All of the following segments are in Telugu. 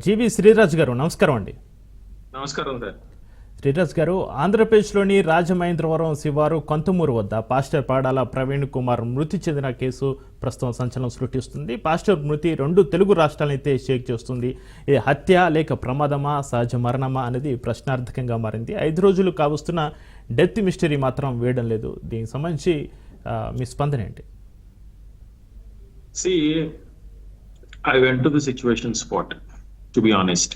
జీవి శ్రీరాజ్ గారు నమస్కారం అండి. నమస్కారం సార్. శ్రీరాజ్ గారు, ఆంధ్రప్రదేశ్లోని రాజమహేంద్రవరం శివారు కొంతమూరు వద్ద పాస్టర్ పాడాల ప్రవీణ్ కుమార్ మృతి చెందిన కేసు ప్రస్తుతం సంచలనం సృష్టిస్తుంది. పాస్టర్ మృతి రెండు తెలుగు రాష్ట్రాలనైతే షేక్ చేస్తుంది. ఇది హత్య లేక ప్రమాదమా, సహజ మరణమా అనేది ప్రశ్నార్థకంగా మారింది. 5 రోజులు కావస్తున్న డెత్ మిస్టరీ మాత్రం వేయడం లేదు. దీనికి సంబంధించి మీ స్పందన ఏంటి? See, I went to the situation spot, to be honest.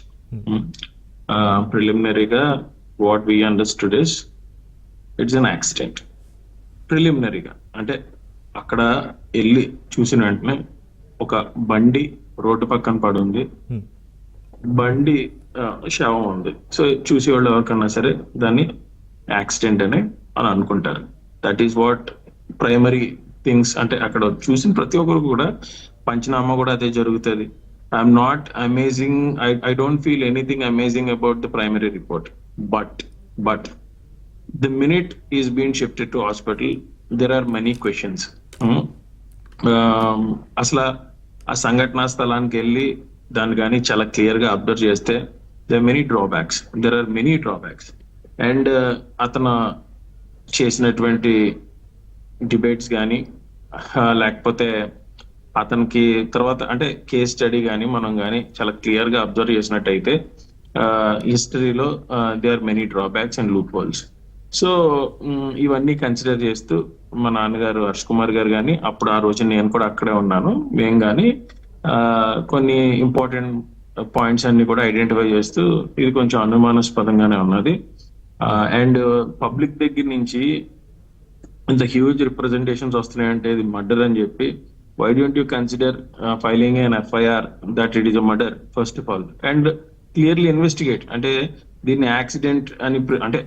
Preliminaryగా what we understood is it's an accident. ప్రిలిమినరీగా అంటే అక్కడ వెళ్ళి చూసిన వెంటనే ఒక బండి రోడ్డు పక్కన పడి ఉంది, బండి శవం ఉంది. సో చూసేవాళ్ళు ఎవరికన్నా సరే దాన్ని యాక్సిడెంట్ అని అనుకుంటారు. That is what primary things. అంటే అక్కడ చూసిన ప్రతి ఒక్కరు కూడా పంచనామా కూడా అదే జరుగుతుంది. I'm not amazing, I don't feel anything amazing about the primary report. But the minute is been shifted to hospital, there are many questions. అసలు ఆ సంఘటనా స్థలానికి వెళ్ళి దాన్ని కానీ చాలా క్లియర్ గా అబ్జర్వ్ చేస్తే there are many drawbacks. And అతను చేసినటువంటి డిబేట్స్ కానీ లేకపోతే అతనికి తర్వాత అంటే కేస్ స్టడీ కానీ మనం కానీ చాలా క్లియర్ గా అబ్జర్వ్ చేసినట్టయితే హిస్టరీలో they are many drawbacks and loopholes. So ఇవన్నీ కన్సిడర్ చేస్తూ మా నాన్నగారు హర్ష్ కుమార్ గారు కానీ, అప్పుడు ఆ రోజు నేను కూడా అక్కడే ఉన్నాను, మేము కానీ కొన్ని ఇంపార్టెంట్ పాయింట్స్ అన్ని కూడా ఐడెంటిఫై చేస్తూ ఇది కొంచెం అనుమానాస్పదంగానే ఉన్నది. అండ్ పబ్లిక్ దగ్గర నుంచి ఇంత హ్యూజ్ రిప్రజెంటేషన్స్ వస్తున్నాయంటే ఇది మర్డర్ అని చెప్పి, why don't you consider filing an FIR that it is a murder first of all and clearly investigate. అంటే దీన్ని యాక్సిడెంట్ అని అంటే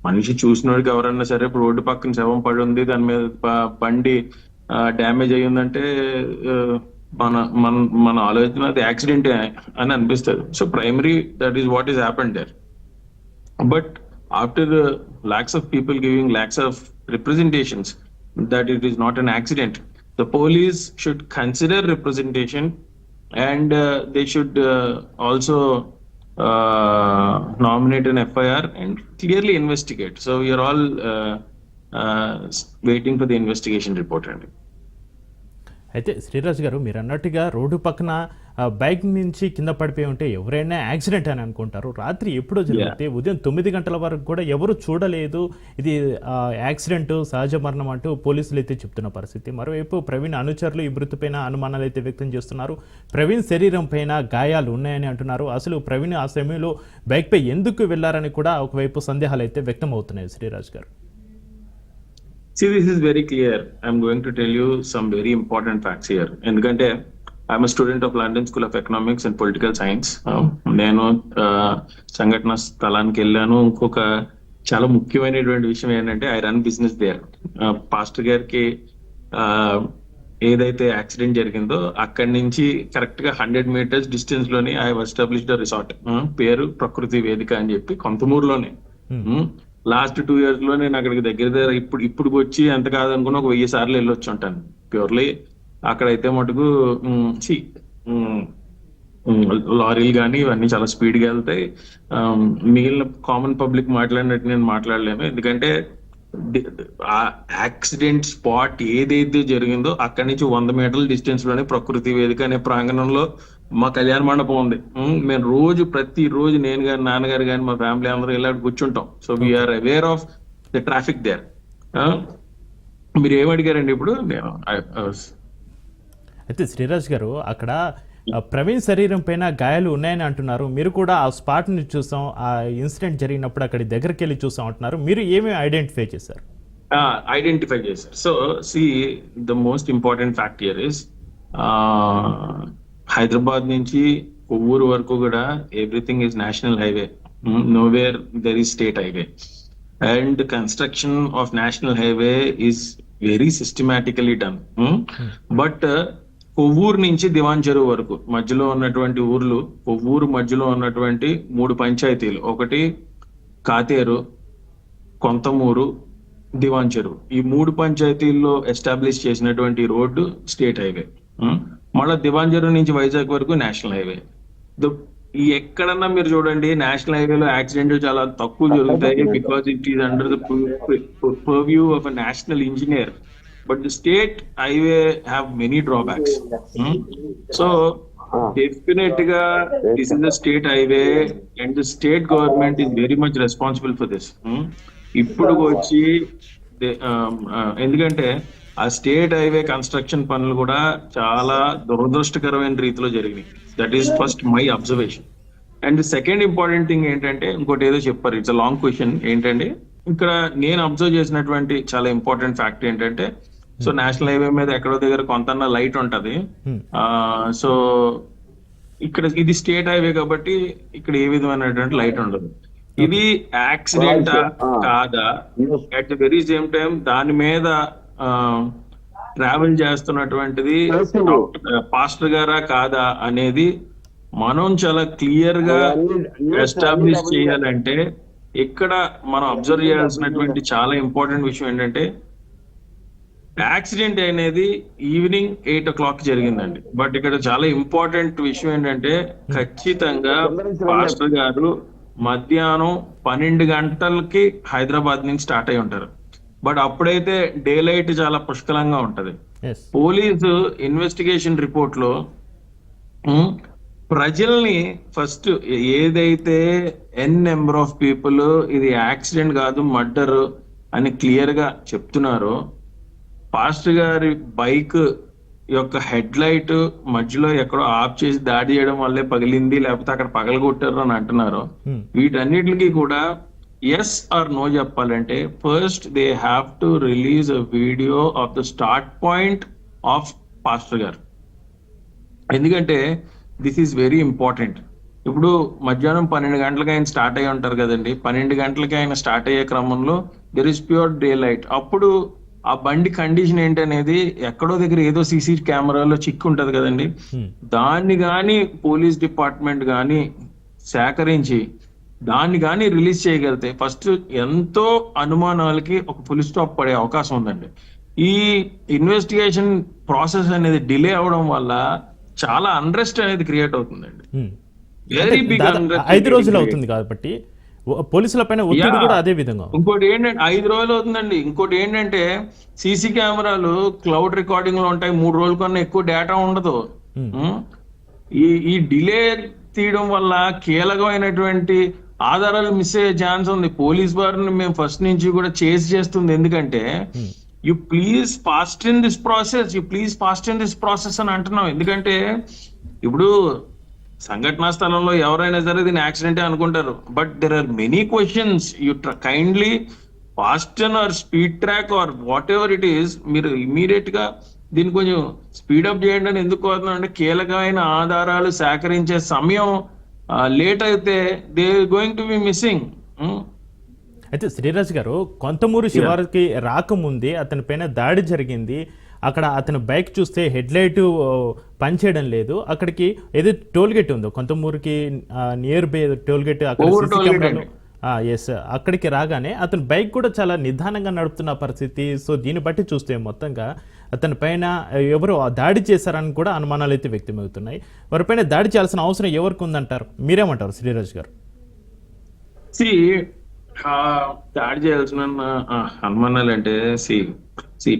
మనిషి చూసినోడికి ఎవరన్నా సరే ఇప్పుడు రోడ్డు పక్కన శవం పడి ఉంది, దాని మీద బండి డ్యామేజ్ అయ్యి ఉందంటే మన ఆలోచన అది యాక్సిడెంట్ అని అనిపిస్తుంది. So primary that is what is happened there. But after the lakhs of people giving lakhs of representations that it is not an accident, the police should consider representation and they should also nominate an FIR and clearly investigate. So we are all waiting for the investigation report. అయితే శ్రీరాజ్ గారు, మీరు అన్నట్టుగా రోడ్డు పక్కన బైక్ నుంచి కింద పడిపోయి ఉంటే ఎవరైనా యాక్సిడెంట్ అని అనుకుంటారు. రాత్రి ఎప్పుడో జరిగితే ఉదయం 9 గంటల వరకు కూడా ఎవరు చూడలేదు, ఇది యాక్సిడెంట్, సహజ మరణం అంటూ పోలీసులు అయితే చెప్తున్న పరిస్థితి. మరోవైపు ప్రవీణ్ అనుచరులు ఈ మృతిపైన అనుమానాలు అయితే వ్యక్తం చేస్తున్నారు. ప్రవీణ్ శరీరం పైన గాయాలు ఉన్నాయని అంటున్నారు. అసలు ప్రవీణ్ ఆ సమయంలో బైక్పై ఎందుకు వెళ్లారని కూడా ఒకవైపు సందేహాలు అయితే వ్యక్తం అవుతున్నాయి. శ్రీరాజ్ గారు, See, this is very clear. I'm going to tell you some very important facts here. ఎందుకంటే I'm a student of London School of Economics and Political Science. నేను సంఘటన స్థలానికి వెళ్ళాను. ఇంకొక చాలా ముఖ్యమైనటువంటి విషయం ఏంటంటే I run business there. Pastor గారికి ఏదైతే యాక్సిడెంట్ జరిగిందో అక్కడి నుంచి కరెక్ట్ గా 100 meters డిస్టెన్స్ లోని ఐ ఎస్టాబ్లిష్డ్ రిసార్ట్, పేరు ప్రకృతి వేదిక అని చెప్పి కొంతమూరులోనే. లాస్ట్ 2 years లో నేను అక్కడికి దగ్గర ఇప్పుడు వచ్చి ఎంత కాదనుకున్నా ఒక 1000 సార్లు వెళ్ళొచ్చి ఉంటాను. ప్యూర్లీ అక్కడైతే మటుకు లారీలు కానీ ఇవన్నీ చాలా స్పీడ్ గా వెళ్తాయి. మిగిలిన కామన్ పబ్లిక్ మాట్లాడినట్టు నేను మాట్లాడలేను. ఎందుకంటే ఆ యాక్సిడెంట్ స్పాట్ ఏదైతే జరిగిందో అక్కడి నుంచి 100 meter డిస్టెన్స్ లోనే ప్రకృతి వేదిక అనే ప్రాంగణంలో మా కళ్యాణ మండపం ఉంది. మేము ప్రతిరోజు నేను కానీ నాన్నగారు కానీ మా ఫ్యామిలీ అందరూ ఇలా కూర్చుంటాం. So we are aware of the traffic there. మీరు ఏమడిగారండి ఇప్పుడు? నేను అయితే శ్రీరాజ్ గారు, అక్కడ ప్రవీణ్ శరీరం పైన గాయాలు ఉన్నాయని అంటున్నారు. మీరు కూడా ఆ స్పాట్ ని చూసాం, ఆ ఇన్సిడెంట్ జరిగినప్పుడు అక్కడి దగ్గరికి వెళ్ళి చూసాం అంటున్నారు. మీరు ఏమేమి ఐడెంటిఫై చేశారు? So see the most important fact here is Hyderabad నుంచి కొవ్వూరు వరకు కూడా everything is national highway. Nowhere there is state highway. And construction of national highway is very systematically done. But Kovvuru నుంచి దివాన్ చెరువు వరకు మధ్యలో ఉన్నటువంటి ఊర్లు, కొవ్వూరు మధ్యలో ఉన్నటువంటి 3 పంచాయతీలు, ఒకటి కాతేరు, కొంతమూరు, దివాన్ చెరువు, ఈ 3 పంచాయతీల్లో ఎస్టాబ్లిష్ చేసినటువంటి రోడ్డు స్టేట్ హైవే. మళ్ళీ దివాన్ చెరువు నుంచి వైజాగ్ వరకు నేషనల్ హైవే. ద ఎక్కడన్నా మీరు చూడండి, నేషనల్ హైవేలో యాక్సిడెంట్లు చాలా తక్కువ జరుగుతాయి, because it is under the purview of a national engineer. But the state highway have many drawbacks. So definite గా this is the state highway and the state government is very much responsible for this. ఇప్పుడు వచ్చి ఎందుకంటే ఆ స్టేట్ హైవే కన్స్ట్రక్షన్ పనులు కూడా చాలా దురదృష్టకరమైన రీతిలో జరిగినాయి. That is first my observation. And second important thing ఏంటంటే, ఇంకోటి ఏదో చెప్పారు, ఇట్స్ అ లాంగ్ క్వశ్చన్. ఏంటంటే ఇక్కడ నేను అబ్జర్వ్ చేసినటువంటి చాలా ఇంపార్టెంట్ ఫ్యాక్ట్ ఏంటంటే, సో నేషనల్ హైవే మీద ఎక్కడో దగ్గర కొంత లైట్ ఉంటది. సో ఇక్కడ ఇది స్టేట్ హైవే కాబట్టి ఇక్కడ ఏ విధమైనటువంటి లైట్ ఉండదు. ఇది యాక్సిడెంట్ కాదా, at the very same time దాని మీద ట్రావెల్ చేస్తున్నటువంటిది పాస్టర్ గారా కాదా అనేది మనం చాలా క్లియర్ గా ఎస్టాబ్లిష్ చేయాలంటే, ఇక్కడ మనం అబ్జర్వ్ చేయాల్సినటువంటి చాలా ఇంపార్టెంట్ విషయం ఏంటంటే, యాక్సిడెంట్ అనేది ఈవినింగ్ 8 o'clock జరిగిందండి. బట్ ఇక్కడ చాలా ఇంపార్టెంట్ విషయం ఏంటంటే, ఖచ్చితంగా పాస్టర్ గారు మధ్యాహ్నం 12 గంటలకి హైదరాబాద్ నుంచి స్టార్ట్ అయి ఉంటారు. బట్ అప్పుడైతే డే లైట్ చాలా పుష్కలంగా ఉంటది. పోలీసు ఇన్వెస్టిగేషన్ రిపోర్ట్ లో ప్రజల్ని ఫస్ట్ ఏదైతే నెంబర్ ఆఫ్ పీపుల్ ఇది యాక్సిడెంట్ కాదు మర్డర్ అని క్లియర్ గా చెప్తున్నారో, పాస్టర్ గారి బైక్ యొక్క హెడ్ లైట్ మధ్యలో ఎక్కడో ఆఫ్ చేసి దాడి చేయడం వల్లే పగిలింది, లేకపోతే అక్కడ పగలగొట్టారు అని అంటున్నారు. వీటన్నిటికీ కూడా ఎస్ ఆర్ నో చెప్పాలంటే, first they have to release a video of the start point of pastor గారు. ఎందుకంటే దిస్ ఈస్ వెరీ ఇంపార్టెంట్. ఇప్పుడు మధ్యాహ్నం 12 గంటలకు ఆయన స్టార్ట్ అయ్యి ఉంటారు కదండి. 12 గంటలకి ఆయన స్టార్ట్ అయ్యే క్రమంలో there is pure day light. అప్పుడు ఆ బండి కండిషన్ ఏంటనేది ఎక్కడో దగ్గర ఏదో సీసీ కెమెరాలో చిక్కు ఉంటది కదండి. దాన్ని గాని పోలీస్ డిపార్ట్మెంట్ గాని సేకరించి దాన్ని గాని రిలీజ్ చేయగలిగితే ఫస్ట్ ఎంతో అనుమానాలకి ఒక ఫుల్ స్టాప్ పడే అవకాశం ఉందండి. ఈ ఇన్వెస్టిగేషన్ ప్రాసెస్ అనేది డిలే అవడం వల్ల చాలా అన్రెస్ట్ అనేది క్రియేట్ అవుతుందండి. వెరీ బిగ్ 5 రోజులు అవుతుంది కాబట్టి పోలీసుల పైన ఒత్తిడి కూడా అదే విధంగా. ఇంకోటి ఏంటంటే 5 రోజులు అవుతుందండి. ఇంకోటి ఏంటంటే సీసీ కెమెరాలు క్లౌడ్ రికార్డింగ్ లో ఉంటాయి. 3 రోజుల కన్నా ఎక్కువ డేటా ఉండదు. ఈ డిలే తీయడం వల్ల కీలకమైనటువంటి ఆధారాలు మిస్ అయ్యే ఛాన్స్ ఉంది. పోలీస్ వారిని మేము ఫస్ట్ నుంచి కూడా చేస్తుంది. ఎందుకంటే you please fast in this process అని అంటున్నాం. ఎందుకంటే ఇప్పుడు సంఘటనా స్థలంలో ఎవరైనా సరే దీని యాక్సిడెంటే అనుకుంటారు. But there are many questions. You kindly fasten or speed track or whatever it is, మీరు ఇమీడియట్ గా దీన్ని కొంచెం స్పీడప్ చేయండి అని ఎందుకు కోరుతున్నాం అంటే, కీలకమైన ఆధారాలు సేకరించే సమయం లేట్ అయితే they going to be missing. అయితే శ్రీరాజ్ గారు, కొంతమూరు శివారుకి రాకముందే అతని పైన దాడి జరిగింది. అక్కడ అతని బైక్ చూస్తే హెడ్ లైట్ పనిచేయడం లేదు. అక్కడికి ఏదో టోల్ గేట్ ఉందో కొంతమూరుకి near by toll gate, yes, అక్కడికి రాగానే అతని బైక్ కూడా చాలా నిదానంగా నడుపుతున్న పరిస్థితి. సో దీన్ని బట్టి చూస్తే మొత్తంగా అతని పైన ఎవరు దాడి చేశారని కూడా అనుమానాలు అయితే వ్యక్తమవుతున్నాయి. వారిపైన దాడి చేయాల్సిన అవసరం ఎవరికి ఉందంటారు? మీరేమంటారు శ్రీరాజ్ గారు? దాడి చేయాల్సిన అనుమానాలు అంటే,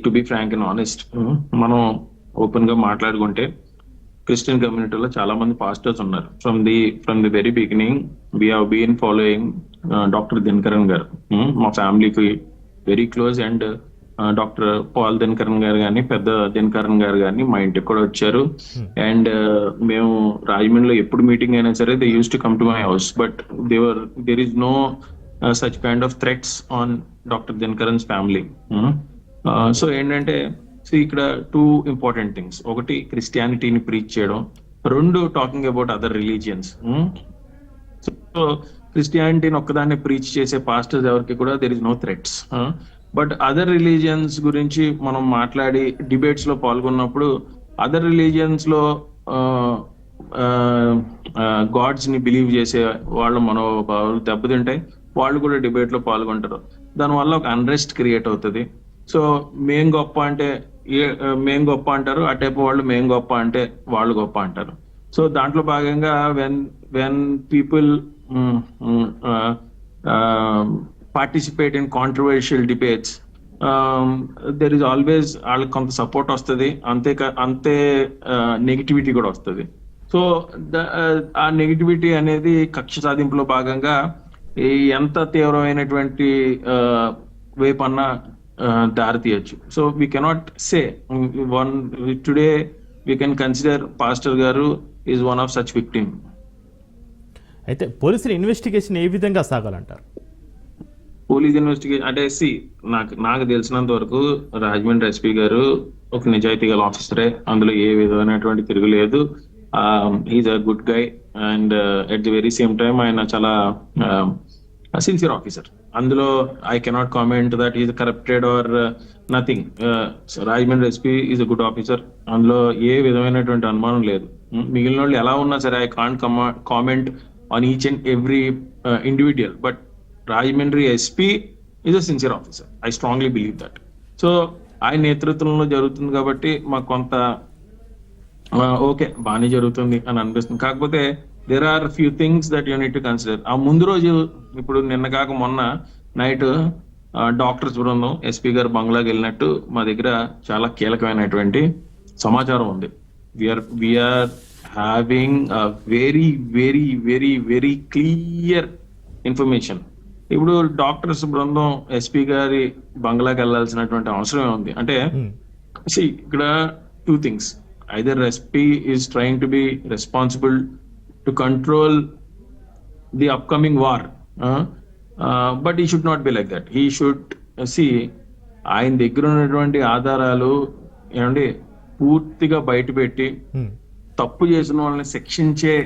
to be frank and honest, మనం ఓపెన్ గా మాట్లాడుకుంటే క్రిస్టియన్ కమ్యూనిటీలో చాలా మంది పాస్టర్స్ ఉన్నారు. From the very beginning we have been following doctor Dinakaran గారు. మా ఫ్యామిలీకి very close. And doctor Paul Dinakaran గారు కానీ, పెద్ద దినకరన్ గారు కానీ మా ఇంటికి కూడా వచ్చారు. అండ్ మేము రాజమండ్రిలో ఎప్పుడు మీటింగ్ అయినా సరే they use to come to my house. But there is no such kind of threats on Dr. Dinkaran's family. So ఏంటంటే, ఇక్కడ 2 important things. ఒకటి, క్రిస్టియానిటీని ప్రీచ్ చేయడం. 2, talking about other religions. So క్రిస్టియానిటీని ఒక్కదాన్ని ప్రీచ్ చేసే పాస్టర్స్ ఎవరికి కూడా there is no threats. But other religions గురించి మనం మాట్లాడి డిబేట్స్ లో పాల్గొన్నప్పుడు, అదర్ రిలీజియన్స్ లో గాడ్స్ ని బిలీవ్ చేసే వాళ్ళు మనోభావాలు దెబ్బతింటాయి. వాళ్ళు కూడా డిబేట్ లో పాల్గొంటారు. దానివల్ల ఒక అన్రెస్ట్ క్రియేట్ అవుతుంది. సో మేం గొప్ప అంటే మేం గొప్ప అంటారు, అటైపు వాళ్ళు మేం గొప్ప అంటే వాళ్ళు గొప్ప అంటారు. సో దాంట్లో భాగంగా when people participate in controversial debates, there is always వాళ్ళకి కొంత సపోర్ట్ వస్తుంది, అంతే నెగిటివిటీ కూడా వస్తుంది. సో ఆ నెగిటివిటీ అనేది కక్ష సాధింపులో భాగంగా ఎంత తీవ్రమైనటువంటి వైపు అన్నా దారి తీయచ్చు. So we cannot say today we can consider pastor గారు is one of such victim. అయితే పోలీసుల ఇన్వెస్టిగేషన్ ఏ విధంగా సాగాలంటారు? పోలీస్ ఇన్వెస్టిగేషన్ అంటే నాకు తెలిసినంత వరకు రాజమండ్రి ఎస్పీ గారు ఒక నిజాయితీ గల ఆఫీసరే, అందులో ఏ విధమైనటువంటి తిరుగులేదు. Is a good guy and at the very same time ఆయన చాలా సిన్సియర్ ఆఫీసర్. అందులో I cannot comment that is corrupted or nothing. Rajahmundry SP is a good officer, అందులో ఏ విధమైనటువంటి అనుమానం లేదు. మిగిలిన వాళ్ళు ఎలా ఉన్నా సరే I can't comment on each and every individual, but Rajahmundry SP is a sincere officer. I strongly believe that. So ఆయన నేతృత్వంలో జరుగుతుంది కాబట్టి మాకు కొంత ఓకే బాగానే జరుగుతుంది అని అనిపిస్తుంది. కాకపోతే there are few things that you need to consider. ఆ ముందు రోజు ఇప్పుడు నిన్న కాక మొన్న నైట్ డాక్టర్స్ బృందం ఎస్పీ గారు బంగ్లాకి వెళ్ళినట్టు మా దగ్గర చాలా కీలకమైనటువంటి సమాచారం ఉంది. We are having very very very very clear information. ఇప్పుడు డాక్టర్స్ బృందం ఎస్పీ గారి బంగ్లాకి వెళ్ళాల్సినటువంటి అవసరం ఉంది అంటే ఇక్కడ two things. Either SP is trying to be responsible to control the upcoming war, but ఈ should not be like that. He should see ఆయన దగ్గర ఉన్నటువంటి ఆధారాలు ఏమండి పూర్తిగా బయటపెట్టి తప్పు చేసిన వాళ్ళని శిక్షించే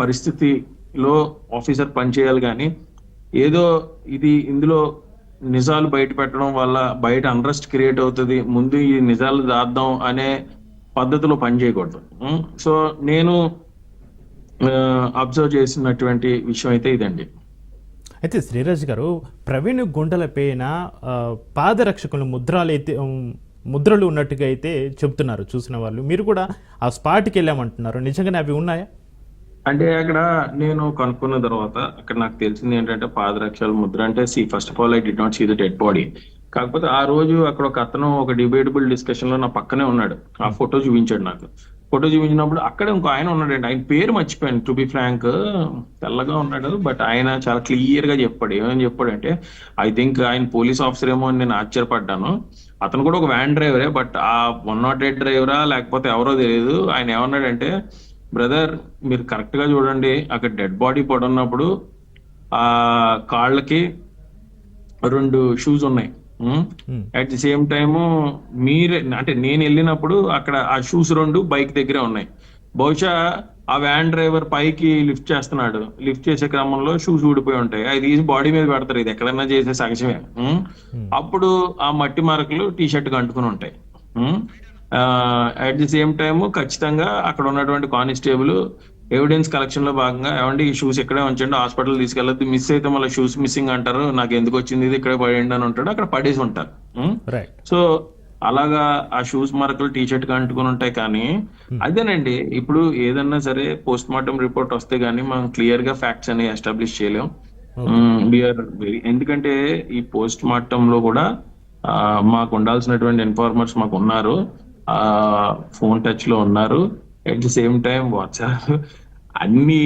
పరిస్థితిలో ఆఫీసర్ పనిచేయాలి. కానీ ఏదో ఇందులో నిజాలు బయట పెట్టడం వల్ల బయట అన్రెస్ట్ క్రియేట్ అవుతుంది, ముందు ఈ నిజాలు దాద్దాం అనే పద్ధతిలో పనిచేయకూడదు. సో నేను అబ్జర్వ్ చేసినటువంటి విషయం అయితే ఇదండి. అయితే శ్రీరాజ్ గారు, ప్రవీణ్ గుండెల పైన పాదరక్షకులు ముద్రలు ఉన్నట్టుగా అయితే చెప్తున్నారు చూసిన వాళ్ళు. మీరు కూడా ఆ స్పాట్కి వెళ్ళామంటున్నారు, నిజంగానే అవి ఉన్నాయా? అంటే అక్కడ నేను కనుక్కున్న తర్వాత అక్కడ నాకు తెలిసింది ఏంటంటే పాదరక్షల ముద్ర అంటే first of all I did not see the dead body. కాకపోతే ఆ రోజు అక్కడ ఒక అతను ఒక డిబేటబుల్ డిస్కషన్ లో నా పక్కనే ఉన్నాడు. ఆ ఫోటో చూపించాడు నాకు. ఫోటో చూపించినప్పుడు అక్కడ ఇంకో ఆయన ఉన్నాడండి, ఆయన పేరు మర్చిపోయాను టు బి ఫ్రాంక్. తెల్లగా ఉన్నాడు, బట్ ఆయన చాలా క్లియర్ గా చెప్పాడు. ఏమని చెప్పాడంటే ఐ థింక్ ఆయన పోలీస్ ఆఫీసర్ ఏమో అని నేను ఆశ్చర్యపడ్డాను. అతను కూడా ఒక వ్యాన్ డ్రైవరే, బట్ ఆ 108 డ్రైవరా లేకపోతే ఎవరో తెలియదు. ఆయన ఏమన్నాడంటే బ్రదర్ మీరు కరెక్ట్ గా చూడండి, అక్కడ డెడ్ బాడీ పడున్నప్పుడు ఆ కాళ్ళకి 2 షూస్ ఉన్నాయి. అట్ ది సేమ్ టైము అంటే నేను వెళ్ళినప్పుడు అక్కడ ఆ షూస్ 2 బైక్ దగ్గరే ఉన్నాయి. బహుశా ఆ వ్యాన్ డ్రైవర్ పైకి లిఫ్ట్ చేస్తున్నాడు, లిఫ్ట్ చేసే క్రమంలో షూస్ ఊడిపోయి ఉంటాయి. అది తీసి బాడీ మీద పెడతారు, ఇది ఎక్కడన్నా చేసే సహజమే. అప్పుడు ఆ మట్టి మరకలు టీ షర్ట్ కి అంటుకుని ఉంటాయి. అట్ ది సేమ్ టైమ్ ఖచ్చితంగా అక్కడ ఉన్నటువంటి కానిస్టేబుల్ ఎవిడెన్స్ కలెక్షన్ లో భాగంగా ఏమంటే ఈ షూస్ ఇక్కడే ఉంచండి, హాస్పిటల్ తీసుకెళ్ళద్దు, మిస్ అయితే మళ్ళీ షూస్ మిస్సింగ్ అంటారు, నాకు ఎందుకు వచ్చింది ఇది ఇక్కడే పడేయండి అని ఉంటాడు, అక్కడ పడేసి ఉంటారు. సో అలాగా ఆ షూస్ మరకలు టీ షర్ట్ కి అంటుకుని ఉంటాయి. కానీ అదేనండి, ఇప్పుడు ఏదన్నా సరే పోస్ట్ మార్టం రిపోర్ట్ వస్తే గానీ మనం క్లియర్ గా ఫ్యాక్ట్స్ అని ఎస్టాబ్లిష్ చేయలేం. ఎందుకంటే ఈ పోస్ట్ మార్టం లో కూడా మాకు ఉండాల్సినటువంటి ఇన్ఫార్మర్స్ మాకు ఉన్నారు, ఫోన్ టచ్ లో ఉన్నారు, at the same time WhatsApp అన్ని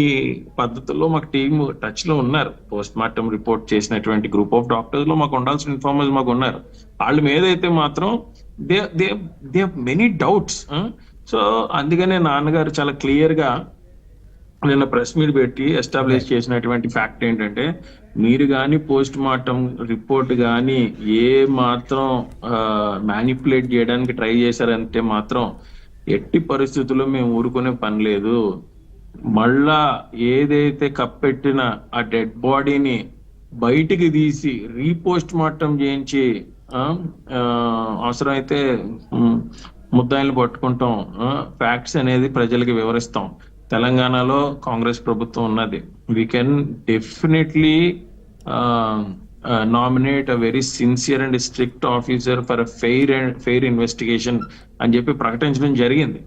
పద్ధతుల్లో మాకు టీమ్ టచ్ లో ఉన్నారు. పోస్ట్ మార్టం రిపోర్ట్ చేసినటువంటి గ్రూప్ ఆఫ్ డాక్టర్స్ లో మాకు ఉండాల్సిన ఇన్ఫార్మర్స్ మాకు ఉన్నారు. వాళ్ళ మీద అయితే మాత్రం దే మెనీ డౌట్స్. సో అందుకనే నాన్నగారు చాలా క్లియర్ గా నిన్న ప్రెస్ మీట్ పెట్టి ఎస్టాబ్లిష్ చేసినటువంటి ఫ్యాక్ట్ ఏంటంటే మీరు కానీ పోస్ట్ మార్టం రిపోర్ట్ కానీ ఏ మాత్రం మ్యానిపులేట్ చేయడానికి ట్రై చేశారంటే మాత్రం ఎట్టి పరిస్థితుల్లో మేము ఊరుకునే పని లేదు. మళ్ళా ఏదైతే కప్పెట్టిన ఆ డెడ్ బాడీని బయటికి తీసి రీపోస్ట్ మార్టం చేయించి అవసరమైతే ముద్దాయిలు పట్టుకుంటాం, ఫ్యాక్ట్స్ అనేది ప్రజలకి వివరిస్తాం. తెలంగాణలో కాంగ్రెస్ ప్రభుత్వం ఉన్నది. We can definitely nominate a very sincere and strict officer for a fair investigation అని చెప్పి ప్రకటించడం జరిగింది.